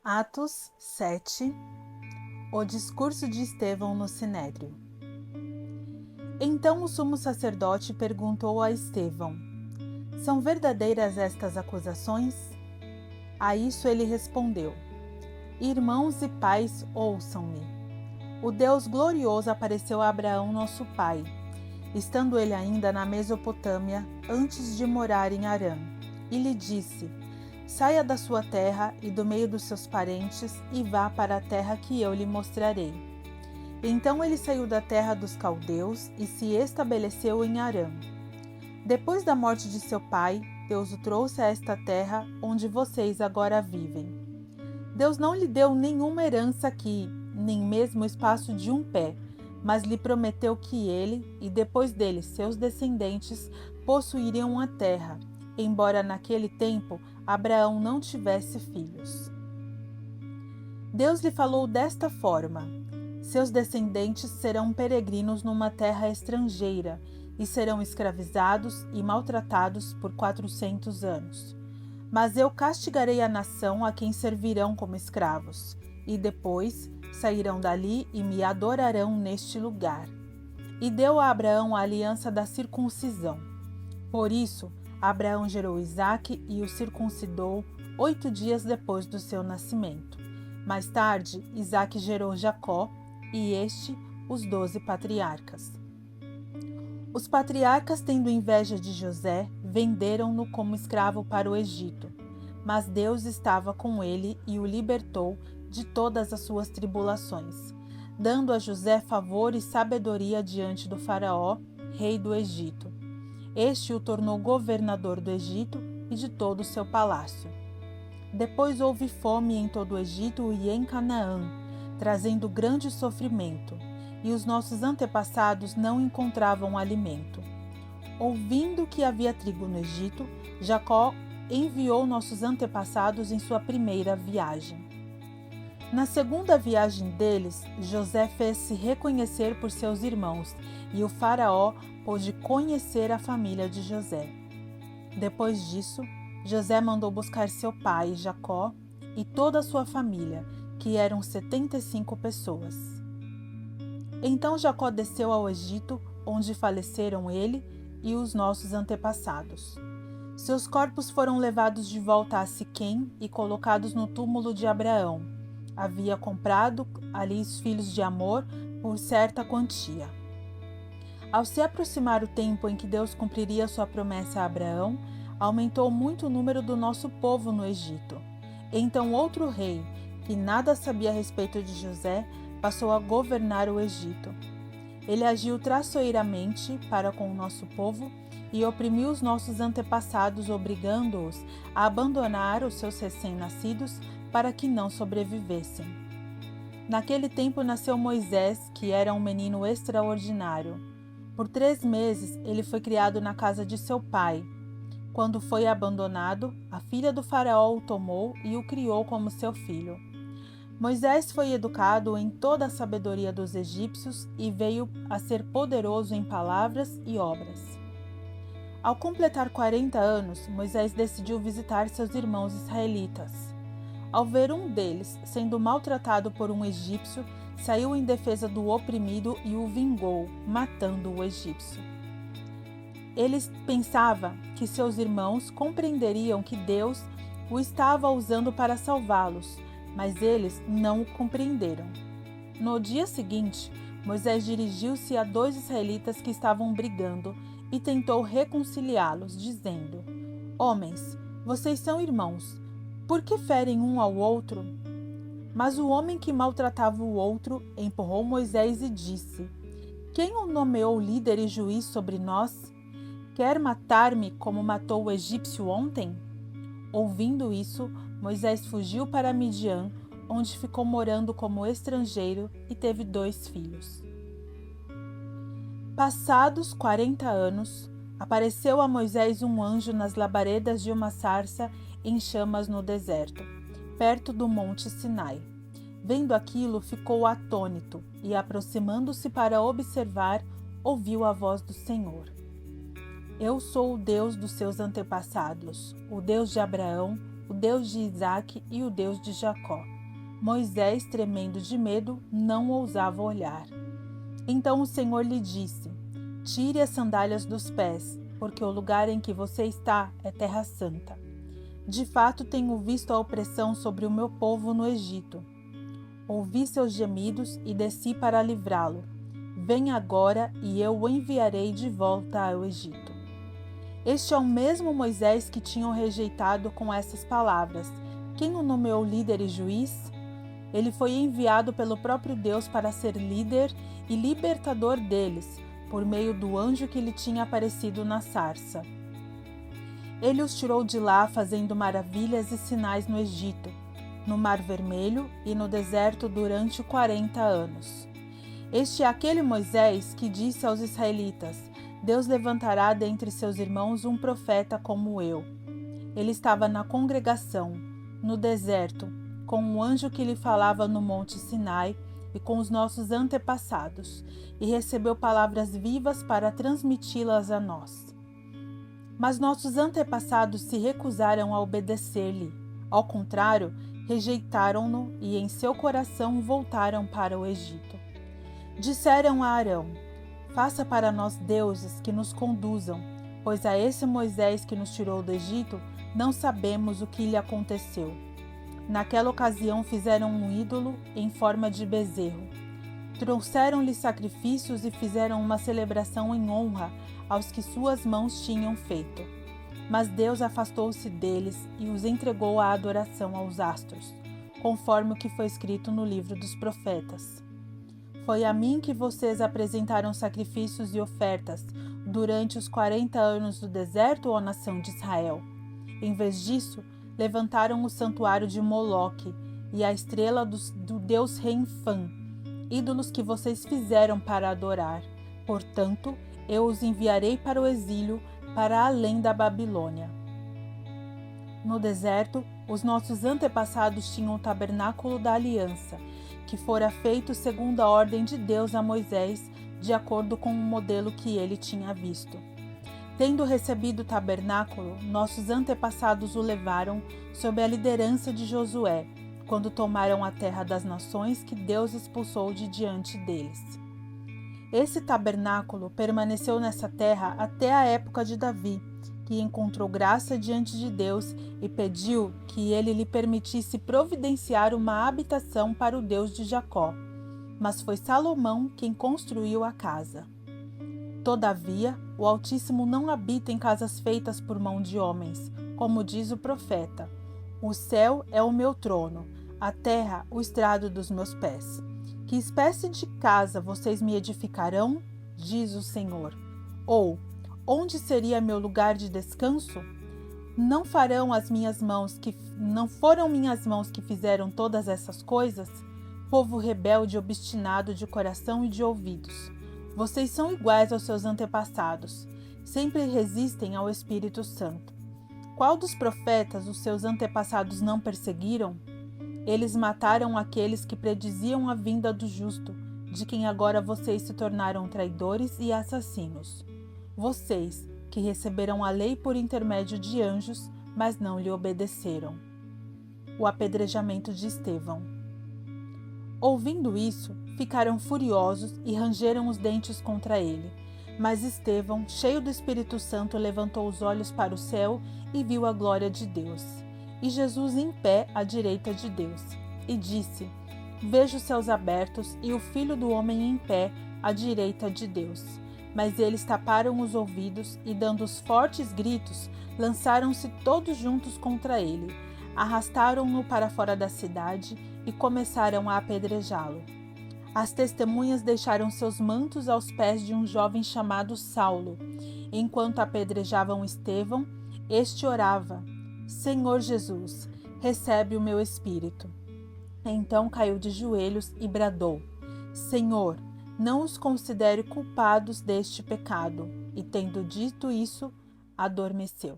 Atos 7. O discurso de Estevão no Sinédrio. Então o sumo sacerdote perguntou a Estevão: São verdadeiras estas acusações? A isso ele respondeu: Irmãos e pais, ouçam-me. O Deus glorioso apareceu a Abraão, nosso pai, estando ele ainda na Mesopotâmia, antes de morar em Harã, e lhe disse: Saia da sua terra e do meio dos seus parentes e vá para a terra que eu lhe mostrarei. Então ele saiu da terra dos caldeus e se estabeleceu em Harã. Depois da morte de seu pai, Deus o trouxe a esta terra onde vocês agora vivem. Deus não lhe deu nenhuma herança aqui, nem mesmo o espaço de um pé, mas lhe prometeu que ele e depois dele seus descendentes possuiriam a terra, embora naquele tempo Abraão não tivesse filhos. Deus lhe falou desta forma: seus descendentes serão peregrinos numa terra estrangeira e serão escravizados e maltratados por 400 anos. Mas eu castigarei a nação a quem servirão como escravos, e depois sairão dali e me adorarão neste lugar. E deu a Abraão a aliança da circuncisão. Por isso, Abraão gerou Isaque e o circuncidou 8 dias depois do seu nascimento. Mais tarde, Isaque gerou Jacó e os 12 patriarcas. Os patriarcas, tendo inveja de José, venderam-no como escravo para o Egito. Mas Deus estava com ele e o libertou de todas as suas tribulações, dando a José favor e sabedoria diante do faraó, rei do Egito. Este o tornou governador do Egito e de todo o seu palácio. Depois houve fome em todo o Egito e em Canaã, trazendo grande sofrimento, e os nossos antepassados não encontravam alimento. Ouvindo que havia trigo no Egito, Jacó enviou nossos antepassados em sua primeira viagem. Na segunda viagem deles, José fez-se reconhecer por seus irmãos, e o faraó pôde conhecer a família de José. Depois disso, José mandou buscar seu pai, Jacó, e toda a sua família, que eram 75 pessoas. Então Jacó desceu ao Egito, onde faleceram ele e os nossos antepassados. Seus corpos foram levados de volta a Siquém e colocados no túmulo de Abraão. Havia comprado ali os filhos de Amor por certa quantia. Ao se aproximar o tempo em que Deus cumpriria sua promessa a Abraão, aumentou muito o número do nosso povo no Egito. Então outro rei, que nada sabia a respeito de José, passou a governar o Egito. Ele agiu traiçoeiramente para com o nosso povo e oprimiu os nossos antepassados, obrigando-os a abandonar os seus recém-nascidos para que não sobrevivessem. Naquele tempo nasceu Moisés, que era um menino extraordinário. Por 3 meses ele foi criado na casa de seu pai. Quando foi abandonado, a filha do faraó o tomou e o criou como seu filho. Moisés foi educado em toda a sabedoria dos egípcios e veio a ser poderoso em palavras e obras. Ao completar 40 anos, Moisés decidiu visitar seus irmãos israelitas. Ao ver um deles sendo maltratado por um egípcio, saiu em defesa do oprimido e o vingou, matando o egípcio. Ele pensava que seus irmãos compreenderiam que Deus o estava usando para salvá-los, mas eles não o compreenderam. No dia seguinte, Moisés dirigiu-se a 2 israelitas que estavam brigando e tentou reconciliá-los, dizendo: Homens, vocês são irmãos, por que ferem um ao outro? Mas o homem que maltratava o outro empurrou Moisés e disse: Quem o nomeou líder e juiz sobre nós? Quer matar-me como matou o egípcio ontem? Ouvindo isso, Moisés fugiu para Midian, onde ficou morando como estrangeiro e teve 2 filhos. Passados 40 anos, apareceu a Moisés um anjo nas labaredas de uma sarça em chamas no deserto, perto do monte Sinai. Vendo aquilo, ficou atônito e, aproximando-se para observar, ouviu a voz do Senhor. Eu sou o Deus dos seus antepassados, o Deus de Abraão, o Deus de Isaque e o Deus de Jacó. Moisés, tremendo de medo, não ousava olhar. Então o Senhor lhe disse: Tire as sandálias dos pés, porque o lugar em que você está é terra santa. De fato, tenho visto a opressão sobre o meu povo no Egito. Ouvi seus gemidos e desci para livrá-lo. Venha agora e eu o enviarei de volta ao Egito. Este é o mesmo Moisés que tinham rejeitado com essas palavras. Quem o nomeou líder e juiz? Ele foi enviado pelo próprio Deus para ser líder e libertador deles, por meio do anjo que lhe tinha aparecido na sarça. Ele os tirou de lá fazendo maravilhas e sinais no Egito, no Mar Vermelho e no deserto durante 40 anos. Este é aquele Moisés que disse aos israelitas: Deus levantará dentre seus irmãos um profeta como eu. Ele estava na congregação, no deserto, com um anjo que lhe falava no monte Sinai e com os nossos antepassados, e recebeu palavras vivas para transmiti-las a nós. Mas nossos antepassados se recusaram a obedecer-lhe. Ao contrário, rejeitaram-no e em seu coração voltaram para o Egito. Disseram a Arão: Faça para nós deuses que nos conduzam, pois a esse Moisés que nos tirou do Egito não sabemos o que lhe aconteceu. Naquela ocasião fizeram um ídolo em forma de bezerro. Trouxeram-lhe sacrifícios e fizeram uma celebração em honra aos que suas mãos tinham feito. Mas Deus afastou-se deles e os entregou à adoração aos astros, conforme o que foi escrito no livro dos profetas. Foi a mim que vocês apresentaram sacrifícios e ofertas durante os 40 anos do deserto, ó nação de Israel. Em vez disso, levantaram o santuário de Moloque e a estrela do deus Renfã, ídolos que vocês fizeram para adorar. Portanto, eu os enviarei para o exílio, para além da Babilônia. No deserto, os nossos antepassados tinham o tabernáculo da aliança, que fora feito segundo a ordem de Deus a Moisés, de acordo com o modelo que ele tinha visto. Tendo recebido o tabernáculo, nossos antepassados o levaram sob a liderança de Josué, quando tomaram a terra das nações que Deus expulsou de diante deles. Esse tabernáculo permaneceu nessa terra até a época de Davi, que encontrou graça diante de Deus e pediu que ele lhe permitisse providenciar uma habitação para o Deus de Jacó. Mas foi Salomão quem construiu a casa. Todavia, o Altíssimo não habita em casas feitas por mão de homens, como diz o profeta. O céu é o meu trono, a terra o estrado dos meus pés. Que espécie de casa vocês me edificarão? Diz o Senhor. Ou, onde seria meu lugar de descanso? Não foram minhas mãos que fizeram todas essas coisas? Povo rebelde e obstinado de coração e de ouvidos. Vocês são iguais aos seus antepassados, sempre resistem ao Espírito Santo. Qual dos profetas os seus antepassados não perseguiram? Eles mataram aqueles que prediziam a vinda do justo, de quem agora vocês se tornaram traidores e assassinos. Vocês, que receberam a lei por intermédio de anjos, mas não lhe obedeceram. O apedrejamento de Estevão. Ouvindo isso, ficaram furiosos e rangeram os dentes contra ele. Mas Estevão, cheio do Espírito Santo, levantou os olhos para o céu e viu a glória de Deus, e Jesus em pé à direita de Deus, e disse: Vejo os céus abertos e o Filho do Homem em pé à direita de Deus. Mas eles taparam os ouvidos e, dando os fortes gritos, lançaram-se todos juntos contra ele, arrastaram-no para fora da cidade e começaram a apedrejá-lo. As testemunhas deixaram seus mantos aos pés de um jovem chamado Saulo. Enquanto apedrejavam Estevão, este orava: Senhor Jesus, recebe o meu espírito. Então caiu de joelhos e bradou: Senhor, não os considere culpados deste pecado. E tendo dito isso, adormeceu.